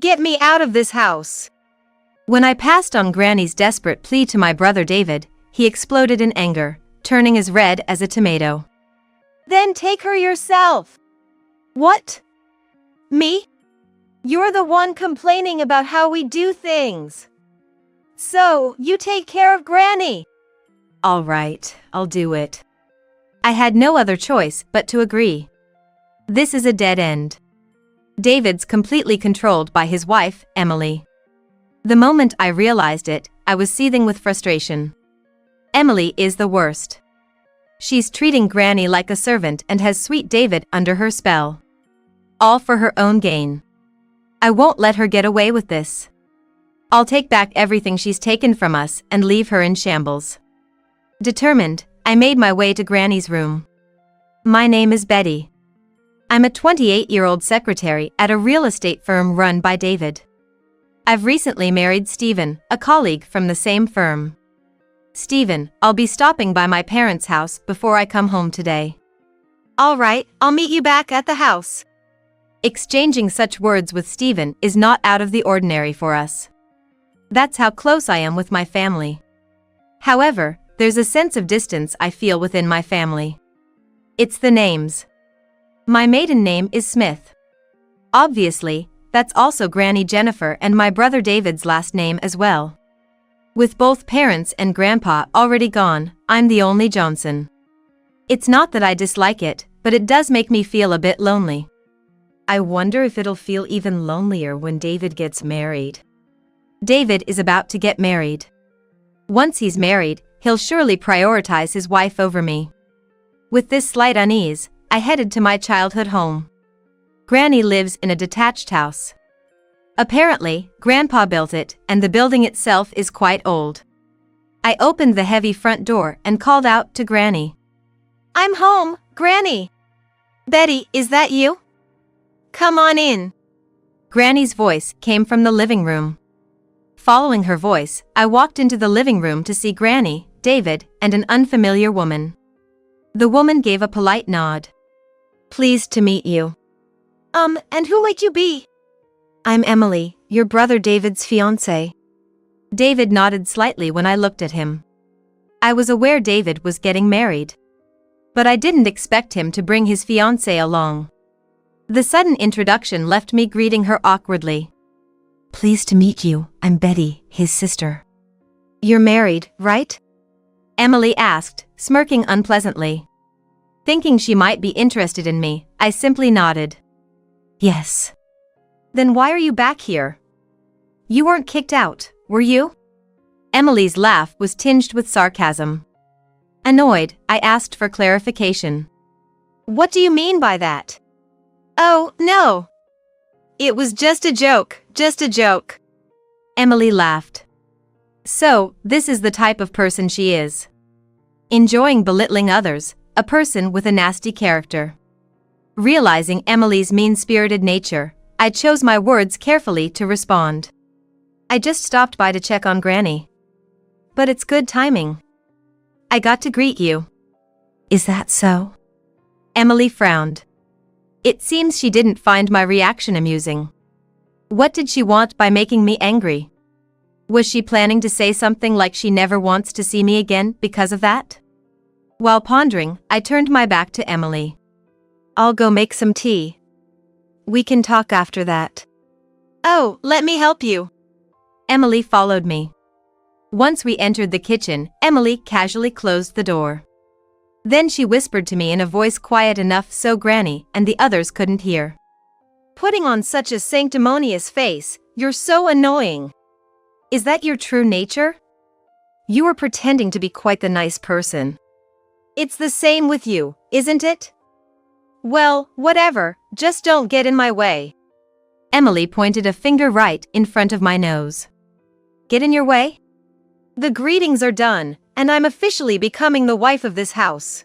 Get me out of this house. When I passed on Granny's desperate plea to my brother David, he exploded in anger, turning as red as a tomato. Then take her yourself. What? Me? You're the one complaining about how we do things. So, you take care of Granny. All right, I'll do it. I had no other choice but to agree. This is a dead end. David's completely controlled by his wife, Emily. The moment I realized it, I was seething with frustration. Emily is the worst. She's treating Granny like a servant and has sweet David under her spell. All for her own gain. I won't let her get away with this. I'll take back everything she's taken from us and leave her in shambles. Determined, I made my way to Granny's room. My name is Betty. I'm a 28-year-old secretary at a real estate firm run by David. I've recently married Stephen, a colleague from the same firm. Stephen, I'll be stopping by my parents' house before I come home today. All right, I'll meet you back at the house. Exchanging such words with Stephen is not out of the ordinary for us. That's how close I am with my family. However, there's a sense of distance I feel within my family. It's the names. My maiden name is Smith. Obviously, that's also Granny Jennifer and my brother David's last name as well. With both parents and grandpa already gone, I'm the only Johnson. It's not that I dislike it, but it does make me feel a bit lonely. I wonder if it'll feel even lonelier when David gets married. David is about to get married. Once he's married, he'll surely prioritize his wife over me. With this slight unease, I headed to my childhood home. Granny lives in a detached house. Apparently, Grandpa built it, and the building itself is quite old. I opened the heavy front door and called out to Granny. I'm home, Granny. Betty, is that you? Come on in. Granny's voice came from the living room. Following her voice, I walked into the living room to see Granny, David, and an unfamiliar woman. The woman gave a polite nod. Pleased to meet you. And who might you be? I'm Emily, your brother David's fiancée. David nodded slightly when I looked at him. I was aware David was getting married. But I didn't expect him to bring his fiancée along. The sudden introduction left me greeting her awkwardly. Pleased to meet you, I'm Betty, his sister. You're married, right? Emily asked, smirking unpleasantly. Thinking she might be interested in me, I simply nodded. Yes. Then why are you back here? You weren't kicked out, were you? Emily's laugh was tinged with sarcasm. Annoyed, I asked for clarification. What do you mean by that? Oh, no. It was just a joke, just a joke. Emily laughed. So, this is the type of person she is. Enjoying belittling others, a person with a nasty character. Realizing Emily's mean-spirited nature, I chose my words carefully to respond. I just stopped by to check on Granny. But it's good timing. I got to greet you. Is that so? Emily frowned. It seems she didn't find my reaction amusing. What did she want by making me angry? Was she planning to say something like she never wants to see me again because of that? While pondering, I turned my back to Emily. I'll go make some tea. We can talk after that. Oh, let me help you. Emily followed me. Once we entered the kitchen, Emily casually closed the door. Then she whispered to me in a voice quiet enough so Granny and the others couldn't hear. Putting on such a sanctimonious face, you're so annoying. Is that your true nature? You are pretending to be quite the nice person. It's the same with you, isn't it? Well, whatever, just don't get in my way. Emily pointed a finger right in front of my nose. Get in your way? The greetings are done, and I'm officially becoming the wife of this house.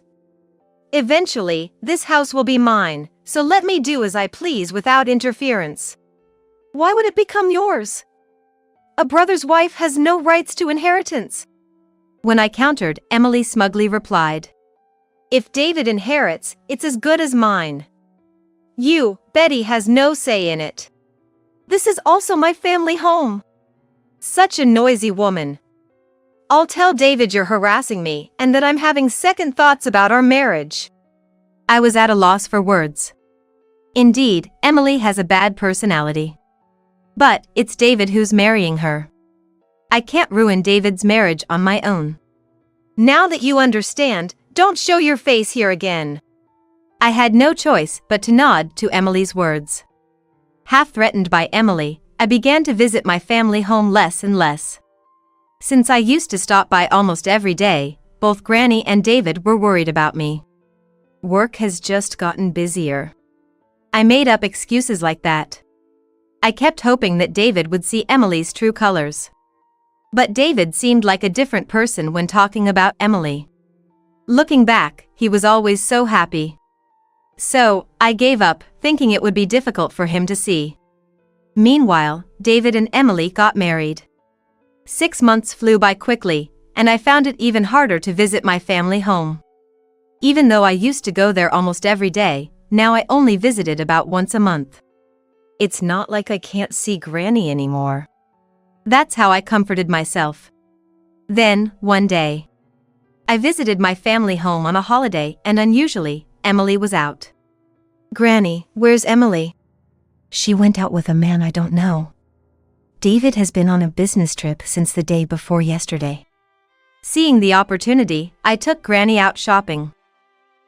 Eventually, this house will be mine, so let me do as I please without interference. Why would it become yours? A brother's wife has no rights to inheritance. When I countered, Emily smugly replied. If David inherits, it's as good as mine. You, Betty, has no say in it. This is also my family home. Such a noisy woman. I'll tell David you're harassing me and that I'm having second thoughts about our marriage. I was at a loss for words. Indeed, Emily has a bad personality. But it's David who's marrying her. I can't ruin David's marriage on my own. Now that you understand, don't show your face here again. I had no choice but to nod to Emily's words. Half threatened by Emily, I began to visit my family home less and less. Since I used to stop by almost every day, both Granny and David were worried about me. Work has just gotten busier. I made up excuses like that. I kept hoping that David would see Emily's true colors. But David seemed like a different person when talking about Emily. Looking back, he was always so happy. So, I gave up, thinking it would be difficult for him to see. Meanwhile, David and Emily got married. 6 months flew by quickly, and I found it even harder to visit my family home. Even though I used to go there almost every day, now I only visited about once a month. It's not like I can't see Granny anymore. That's how I comforted myself. Then, one day, I visited my family home on a holiday and unusually, Emily was out. Granny, where's Emily? She went out with a man I don't know. David has been on a business trip since the day before yesterday. Seeing the opportunity, I took Granny out shopping.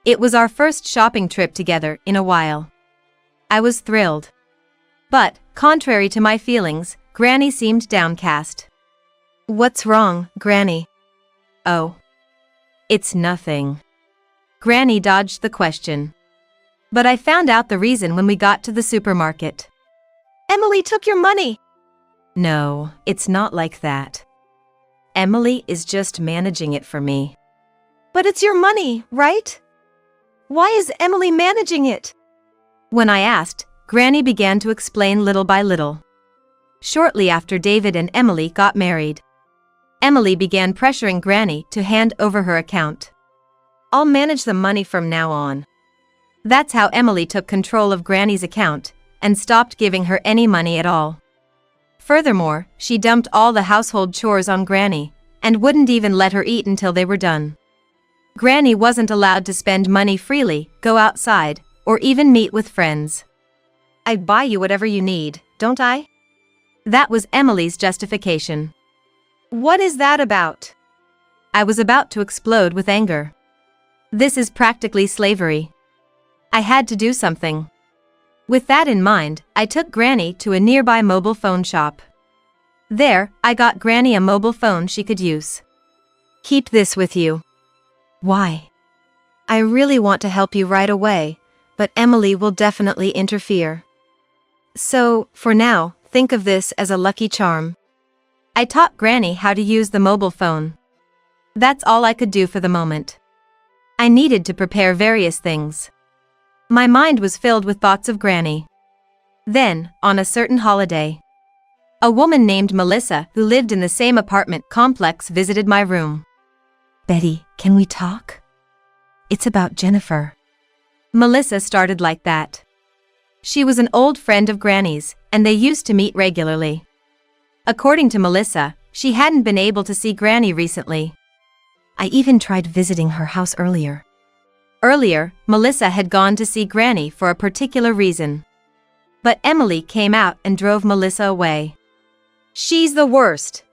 It was our first shopping trip together in a while. I was thrilled. But, contrary to my feelings, Granny seemed downcast. What's wrong, Granny? Oh. It's nothing. Granny dodged the question. But I found out the reason when we got to the supermarket. Emily took your money. No, it's not like that. Emily is just managing it for me. But it's your money, right? Why is Emily managing it? When I asked, Granny began to explain little by little. Shortly after David and Emily got married, Emily began pressuring Granny to hand over her account. I'll manage the money from now on. That's how Emily took control of Granny's account and stopped giving her any money at all. Furthermore, she dumped all the household chores on Granny and wouldn't even let her eat until they were done. Granny wasn't allowed to spend money freely, go outside, or even meet with friends. I buy you whatever you need, don't I? That was Emily's justification. What is that about? I was about to explode with anger. This is practically slavery. I had to do something. With that in mind, I took Granny to a nearby mobile phone shop. There, I got Granny a mobile phone she could use. Keep this with you. Why? I really want to help you right away, but Emily will definitely interfere. So, for now, think of this as a lucky charm. I taught Granny how to use the mobile phone. That's all I could do for the moment. I needed to prepare various things. My mind was filled with thoughts of Granny. Then, on a certain holiday, a woman named Melissa who lived in the same apartment complex visited my room. Betty, can we talk? It's about Jennifer. Melissa started like that. She was an old friend of Granny's, and they used to meet regularly. According to Melissa, she hadn't been able to see Granny recently. I even tried visiting her house earlier. Earlier, Melissa had gone to see Granny for a particular reason. But Emily came out and drove Melissa away. She's the worst.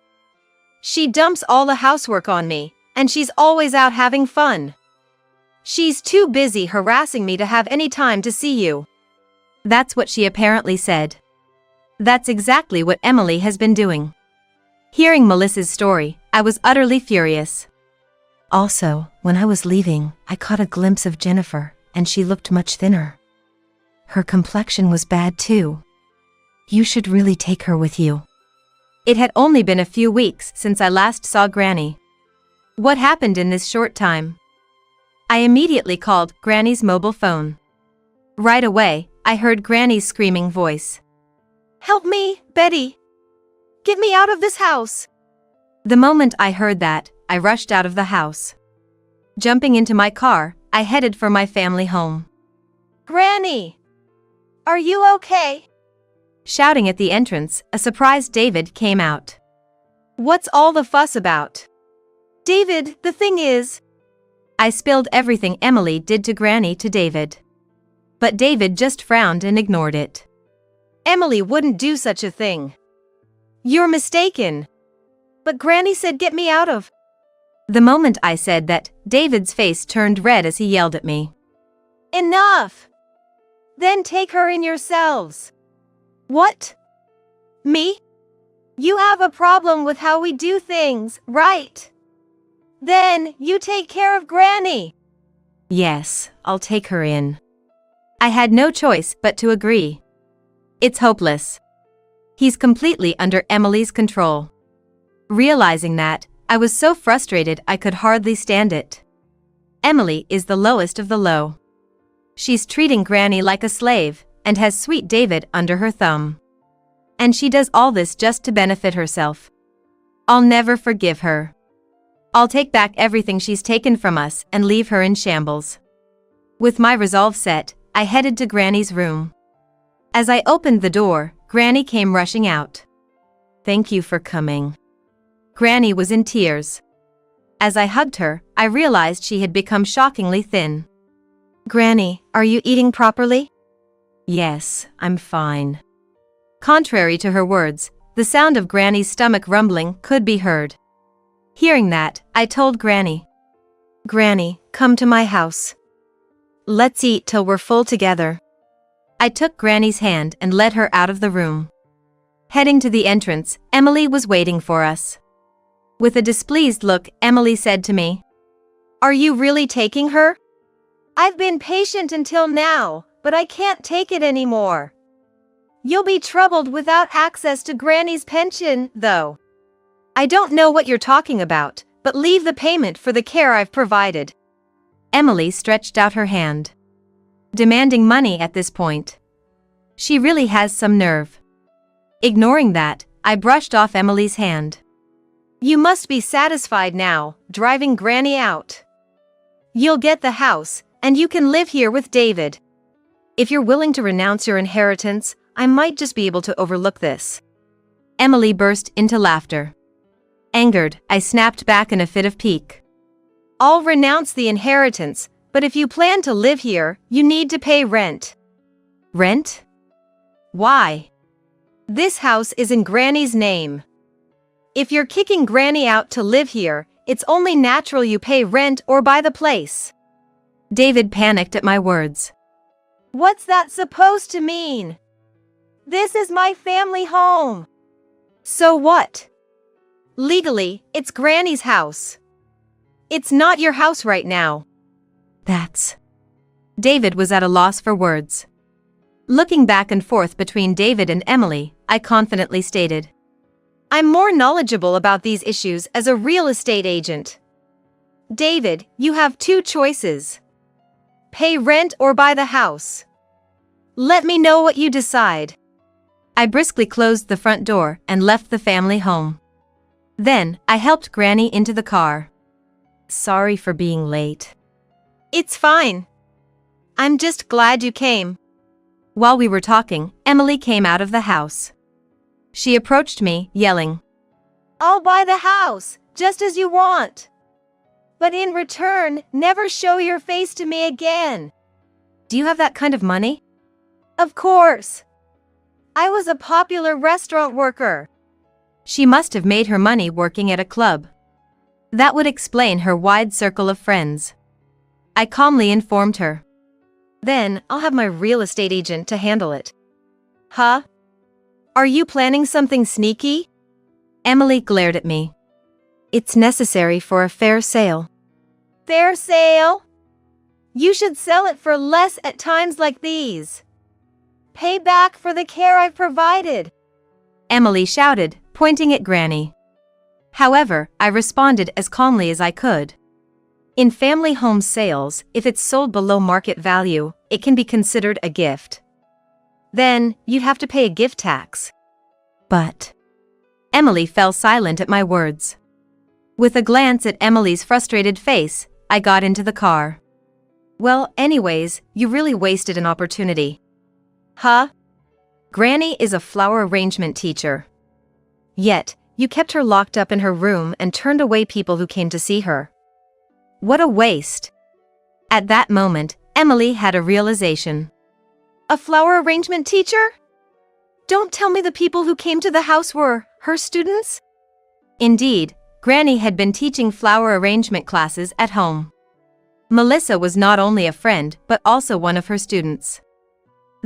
She dumps all the housework on me, and she's always out having fun. She's too busy harassing me to have any time to see you. That's what she apparently said. That's exactly what Emily has been doing. Hearing Melissa's story, I was utterly furious. Also, when I was leaving, I caught a glimpse of Jennifer, and she looked much thinner. Her complexion was bad too. You should really take her with you. It had only been a few weeks since I last saw Granny. What happened in this short time? I immediately called Granny's mobile phone. Right away, I heard Granny's screaming voice. Help me, Betty! Get me out of this house! The moment I heard that, I rushed out of the house. Jumping into my car, I headed for my family home. Granny! Are you okay? Shouting at the entrance, a surprised David came out. "What's all the fuss about?" "David, the thing is..." I spilled everything Emily did to Granny to David. But David just frowned and ignored it. "Emily wouldn't do such a thing." "You're mistaken." "But Granny said get me out of..." The moment I said that, David's face turned red as he yelled at me. "Enough! Then take her in yourselves." "What? Me? You have a problem with how we do things, right? Then you take care of Granny." "Yes, I'll take her in." I had no choice but to agree. It's hopeless. He's completely under Emily's control. Realizing that, I was so frustrated I could hardly stand it. Emily is the lowest of the low. She's treating Granny like a slave, and has sweet David under her thumb. And she does all this just to benefit herself. I'll never forgive her. I'll take back everything she's taken from us and leave her in shambles. With my resolve set, I headed to Granny's room. As I opened the door, Granny came rushing out. "Thank you for coming." Granny was in tears. As I hugged her, I realized she had become shockingly thin. "Granny, are you eating properly?" "Yes, I'm fine." Contrary to her words, the sound of Granny's stomach rumbling could be heard. Hearing that, I told Granny. "Granny, come to my house. Let's eat till we're full together." I took Granny's hand and led her out of the room. Heading to the entrance, Emily was waiting for us. With a displeased look, Emily said to me, "Are you really taking her?" "I've been patient until now, but I can't take it anymore. You'll be troubled without access to Granny's pension, though." "I don't know what you're talking about, but leave the payment for the care I've provided." Emily stretched out her hand, demanding money at this point. She really has some nerve. Ignoring that, I brushed off Emily's hand. "You must be satisfied now, driving Granny out. You'll get the house, and you can live here with David. If you're willing to renounce your inheritance, I might just be able to overlook this." Emily burst into laughter. Angered, I snapped back in a fit of pique. "I'll renounce the inheritance, but if you plan to live here, you need to pay rent." "Rent? Why?" "This house is in Granny's name. If you're kicking Granny out to live here, it's only natural you pay rent or buy the place." David panicked at my words. "What's that supposed to mean? This is my family home." "So what? Legally, it's Granny's house. It's not your house right now." "That's..." David was at a loss for words. Looking back and forth between David and Emily, I confidently stated, "I'm more knowledgeable about these issues as a real estate agent. David, you have two choices. Pay rent or buy the house. Let me know what you decide." I briskly closed the front door and left the family home. Then, I helped Granny into the car. "Sorry for being late." "It's fine. I'm just glad you came." While we were talking, Emily came out of the house. She approached me, yelling, "I'll buy the house, just as you want. But in return, never show your face to me again." "Do you have that kind of money?" "Of course. I was a popular restaurant worker." She must have made her money working at a club. That would explain her wide circle of friends. I calmly informed her. "Then, I'll have my real estate agent to handle it." "Huh? Are you planning something sneaky?" Emily glared at me. "It's necessary for a fair sale." "Fair sale? You should sell it for less at times like these. Pay back for the care I've provided," Emily shouted, pointing at Granny. However, I responded as calmly as I could. In family home sales, if it's sold below market value, it can be considered a gift. Then, you'd have to pay a gift tax. But... Emily fell silent at my words. With a glance at Emily's frustrated face, I got into the car. "Well, anyways, you really wasted an opportunity." "Huh?" Granny is a flower arrangement teacher. Yet, you kept her locked up in her room and turned away people who came to see her. What a waste. At that moment, Emily had a realization. A flower arrangement teacher? Don't tell me the people who came to the house were her students? Indeed, Granny had been teaching flower arrangement classes at home. Melissa was not only a friend but also one of her students.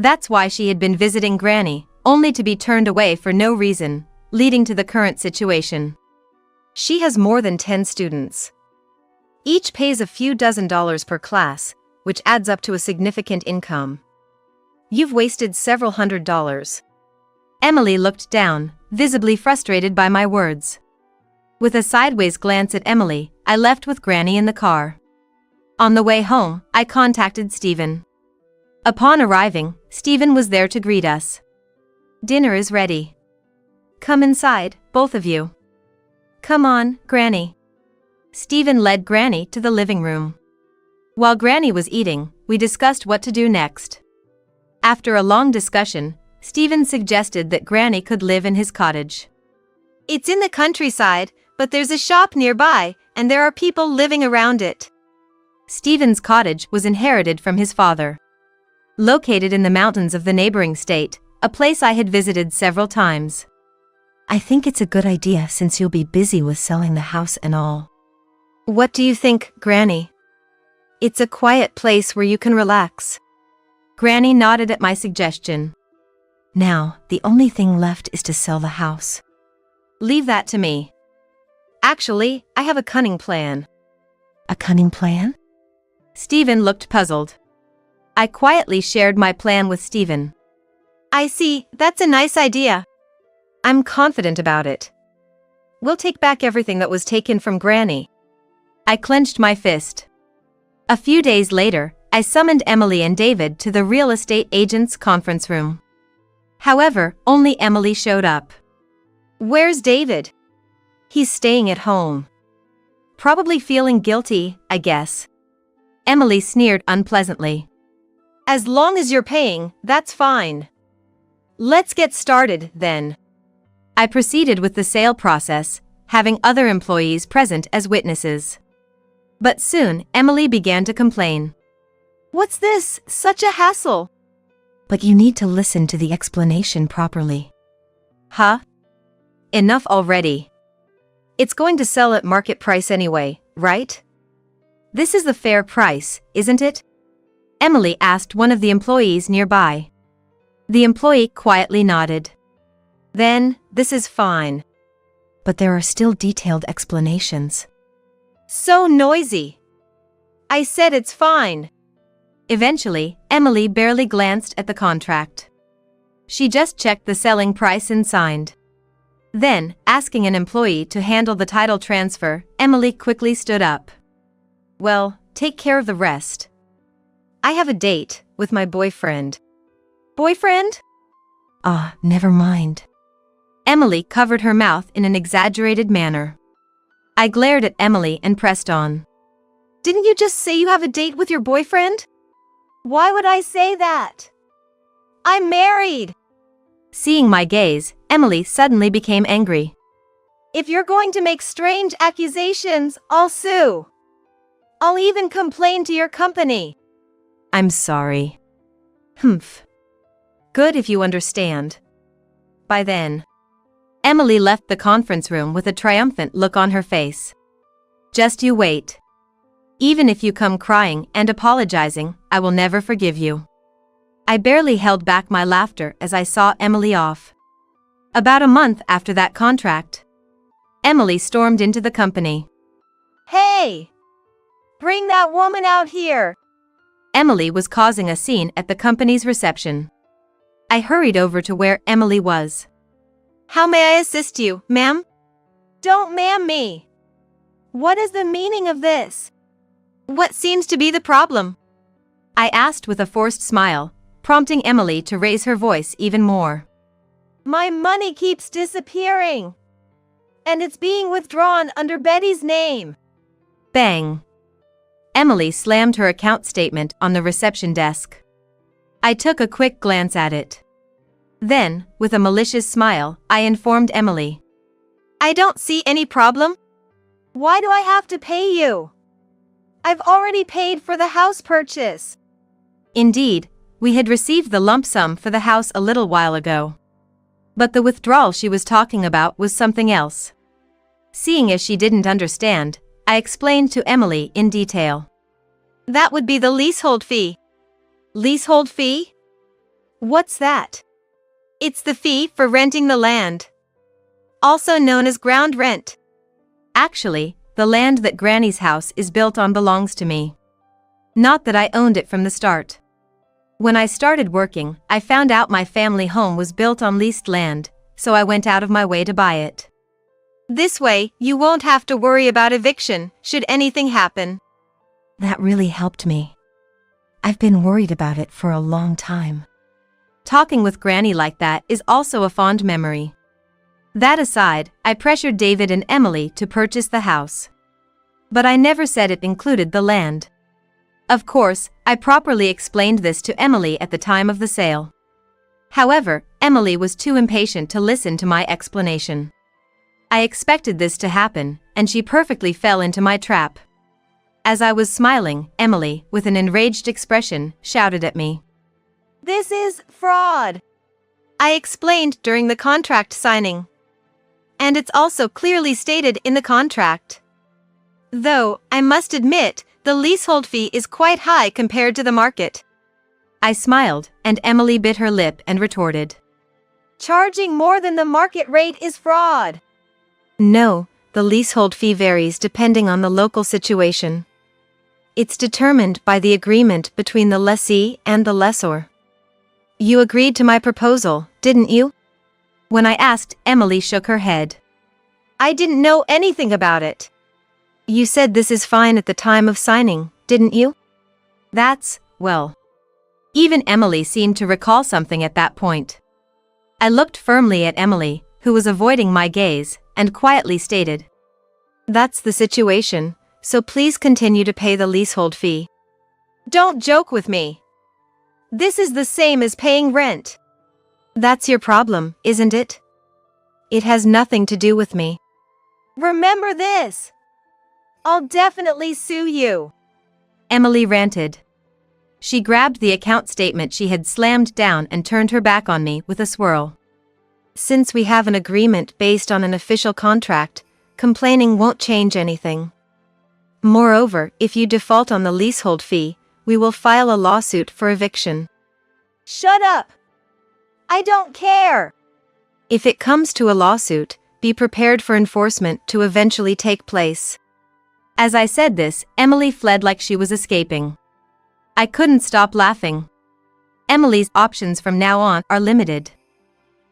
That's why she had been visiting Granny, only to be turned away for no reason, leading to the current situation. She has more than 10 students. Each pays a few $dozen per class, which adds up to a significant income. You've wasted several $100s. Emily looked down, visibly frustrated by my words. With a sideways glance at Emily, I left with Granny in the car. On the way home, I contacted Stephen. Upon arriving, Stephen was there to greet us. Dinner is ready. Come inside, both of you. Come on, Granny. Stephen led Granny to the living room. While Granny was eating, we discussed what to do next. After a long discussion, Stephen suggested that Granny could live in his cottage. It's in the countryside, but there's a shop nearby, and there are people living around it. Stephen's cottage was inherited from his father. Located in the mountains of the neighboring state, a place I had visited several times. I think it's a good idea since you'll be busy with selling the house and all. What do you think, Granny? It's a quiet place where you can relax. Granny nodded at my suggestion. Now, the only thing left is to sell the house. Leave that to me. Actually, I have a cunning plan. A cunning plan? Stephen looked puzzled. I quietly shared my plan with Stephen. I see, that's a nice idea. I'm confident about it. We'll take back everything that was taken from Granny. I clenched my fist. A few days later, I summoned Emily and David to the real estate agent's conference room. However, only Emily showed up. Where's David? He's staying at home. Probably feeling guilty, I guess. Emily sneered unpleasantly. As long as you're paying, that's fine. Let's get started, then. I proceeded with the sale process, having other employees present as witnesses. But soon, Emily began to complain. What's this? Such a hassle. But you need to listen to the explanation properly. Huh? Enough already. It's going to sell at market price anyway, right? This is the fair price, isn't it? Emily asked one of the employees nearby. The employee quietly nodded. Then, this is fine. But there are still detailed explanations. So noisy. I said it's fine. Eventually, Emily barely glanced at the contract. She just checked the selling price and signed. Then, asking an employee to handle the title transfer, Emily quickly stood up. Well, take care of the rest. I have a date with my boyfriend. Boyfriend? Ah, never mind. Emily covered her mouth in an exaggerated manner. I glared at Emily and pressed on. Didn't you just say you have a date with your boyfriend? Why would I say that? I'm married. Seeing my gaze, Emily suddenly became angry. If you're going to make strange accusations, I'll sue. I'll even complain to your company. I'm sorry. Humph. Good if you understand. By then, Emily left the conference room with a triumphant look on her face. Just you wait. Even if you come crying and apologizing, I will never forgive you. I barely held back my laughter as I saw Emily off. About a month after that contract, Emily stormed into the company. Hey! Bring that woman out here! Emily was causing a scene at the company's reception. I hurried over to where Emily was. How may I assist you, ma'am? Don't ma'am me. What is the meaning of this? What seems to be the problem? I asked with a forced smile, prompting Emily to raise her voice even more. My money keeps disappearing. And it's being withdrawn under Betty's name. Bang. Emily slammed her account statement on the reception desk. I took a quick glance at it. Then, with a malicious smile, I informed Emily. I don't see any problem. Why do I have to pay you? I've already paid for the house purchase. Indeed, we had received the lump sum for the house a little while ago. But the withdrawal she was talking about was something else. Seeing as she didn't understand, I explained to Emily in detail. That would be the leasehold fee. Leasehold fee? What's that? It's the fee for renting the land, also known as ground rent. Actually, the land that Granny's house is built on belongs to me. Not that I owned it from the start. When I started working, I found out my family home was built on leased land, so I went out of my way to buy it. This way, you won't have to worry about eviction, should anything happen. That really helped me. I've been worried about it for a long time. Talking with Granny like that is also a fond memory. That aside, I pressured David and Emily to purchase the house. But I never said it included the land. Of course, I properly explained this to Emily at the time of the sale. However, Emily was too impatient to listen to my explanation. I expected this to happen, and she perfectly fell into my trap. As I was smiling, Emily, with an enraged expression, shouted at me. This is fraud! I explained during the contract signing. And it's also clearly stated in the contract. Though, I must admit, the leasehold fee is quite high compared to the market. I smiled, and Emily bit her lip and retorted. Charging more than the market rate is fraud. No, the leasehold fee varies depending on the local situation. It's determined by the agreement between the lessee and the lessor. You agreed to my proposal, didn't you? When I asked, Emily shook her head. I didn't know anything about it. You said this is fine at the time of signing, didn't you? Well. Even Emily seemed to recall something at that point. I looked firmly at Emily, who was avoiding my gaze, and quietly stated. That's the situation, so please continue to pay the leasehold fee. Don't joke with me. This is the same as paying rent. That's your problem, isn't it? It has nothing to do with me. Remember this! I'll definitely sue you. Emily ranted. She grabbed the account statement she had slammed down and turned her back on me with a swirl. Since we have an agreement based on an official contract, complaining won't change anything. Moreover, if you default on the leasehold fee, we will file a lawsuit for eviction. Shut up! I don't care! If it comes to a lawsuit, be prepared for enforcement to eventually take place. As I said this, Emily fled like she was escaping. I couldn't stop laughing. Emily's options from now on are limited.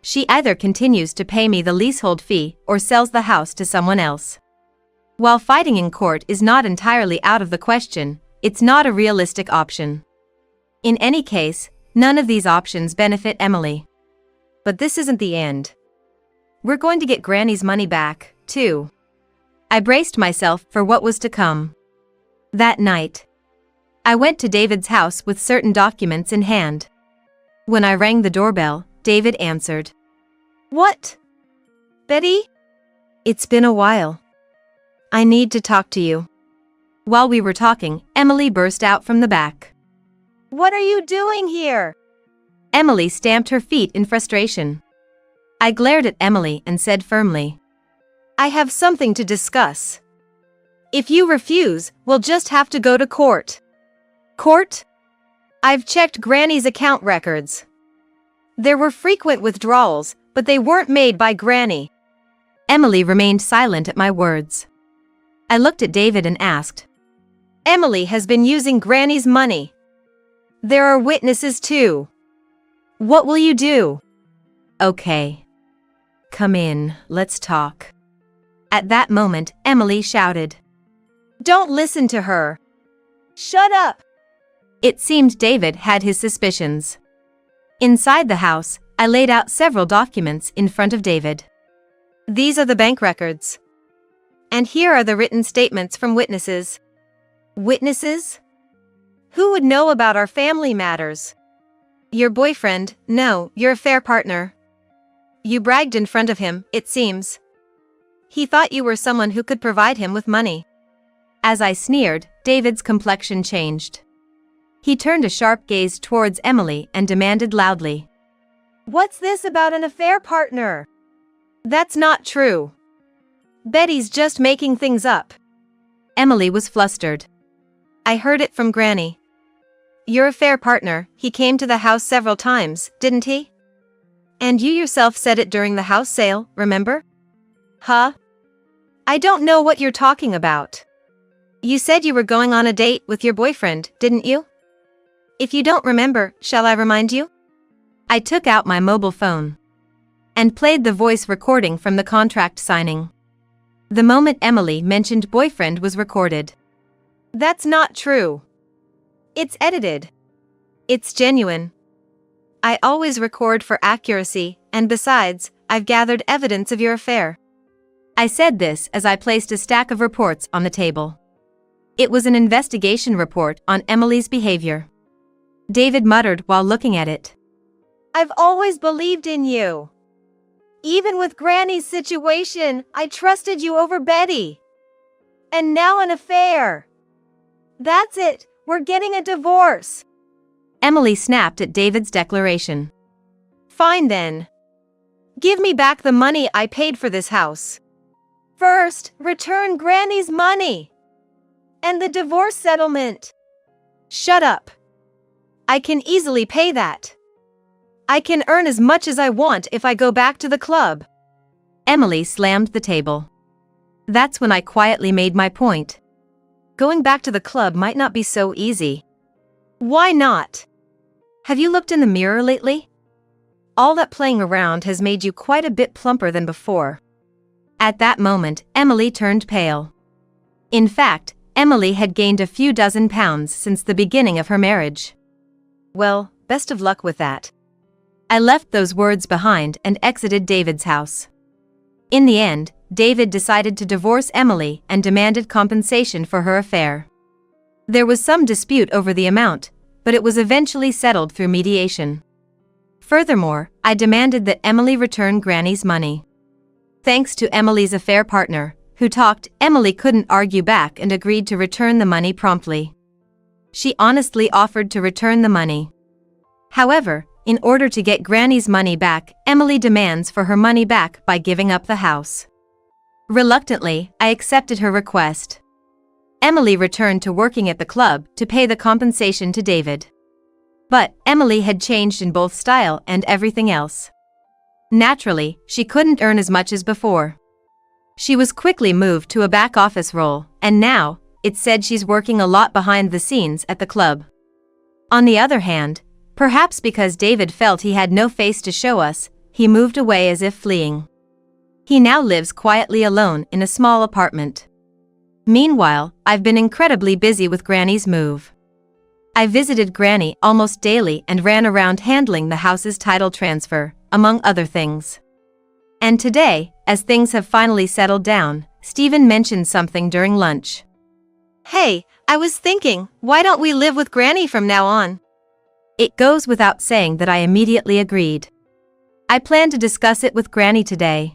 She either continues to pay me the leasehold fee or sells the house to someone else. While fighting in court is not entirely out of the question, it's not a realistic option. In any case, none of these options benefit Emily. But this isn't the end. We're going to get Granny's money back, too. I braced myself for what was to come. That night, I went to David's house with certain documents in hand. When I rang the doorbell, David answered. What? Betty? It's been a while. I need to talk to you. While we were talking, Emily burst out from the back. What are you doing here? Emily stamped her feet in frustration. I glared at Emily and said firmly. I have something to discuss. If you refuse, we'll just have to go to court. Court? I've checked Granny's account records. There were frequent withdrawals, but they weren't made by Granny. Emily remained silent at my words. I looked at David and asked. Emily has been using Granny's money. There are witnesses too. What will you do? Okay. Come in, let's talk. At that moment, Emily shouted. Don't listen to her. Shut up! It seemed David had his suspicions. Inside the house, I laid out several documents in front of David. These are the bank records. And here are the written statements from witnesses. Witnesses? Who would know about our family matters? Your boyfriend? No, your affair partner. You bragged in front of him, it seems. He thought you were someone who could provide him with money. As I sneered, David's complexion changed. He turned a sharp gaze towards Emily and demanded loudly, "What's this about an affair partner? That's not true. Betty's just making things up." Emily was flustered. "I heard it from Granny. Your affair partner, he came to the house several times, didn't he? And you yourself said it during the house sale, remember?" "Huh? I don't know what you're talking about. You said you were going on a date with your boyfriend, didn't you? If you don't remember, shall I remind you?" I took out my mobile phone and played the voice recording from the contract signing. The moment Emily mentioned boyfriend was recorded. "That's not true. It's edited. It's genuine. I always record for accuracy, and besides, I've gathered evidence of your affair." I said this as I placed a stack of reports on the table. It was an investigation report on Emily's behavior. David muttered while looking at it. "I've always believed in you. Even with Granny's situation, I trusted you over Betty. And now an affair. That's it, we're getting a divorce." Emily snapped at David's declaration. "Fine then. Give me back the money I paid for this house. First, return Granny's money. And the divorce settlement." "Shut up. I can easily pay that. I can earn as much as I want if I go back to the club." Emily slammed the table. That's when I quietly made my point. Going back to the club might not be so easy. "Why not? Have you looked in the mirror lately? All that playing around has made you quite a bit plumper than before." At that moment, Emily turned pale. In fact, Emily had gained a few dozen pounds since the beginning of her marriage. Well, best of luck with that. I left those words behind and exited David's house. In the end, David decided to divorce Emily and demanded compensation for her affair. There was some dispute over the amount, but it was eventually settled through mediation. Furthermore, I demanded that Emily return Granny's money. Thanks to Emily's affair partner, who talked, Emily couldn't argue back and agreed to return the money promptly. She honestly offered to return the money. However, in order to get Granny's money back, Emily demands for her money back by giving up the house. Reluctantly, I accepted her request. Emily returned to working at the club to pay the compensation to David. But Emily had changed in both style and everything else. Naturally, she couldn't earn as much as before. She was quickly moved to a back office role, and now, it's said she's working a lot behind the scenes at the club. On the other hand, perhaps because David felt he had no face to show us, he moved away as if fleeing. He now lives quietly alone in a small apartment. Meanwhile, I've been incredibly busy with Granny's move. I visited Granny almost daily and ran around handling the house's title transfer, among other things. And today, as things have finally settled down, Stephen mentioned something during lunch. "Hey, I was thinking, why don't we live with Granny from now on?" It goes without saying that I immediately agreed. I plan to discuss it with Granny today.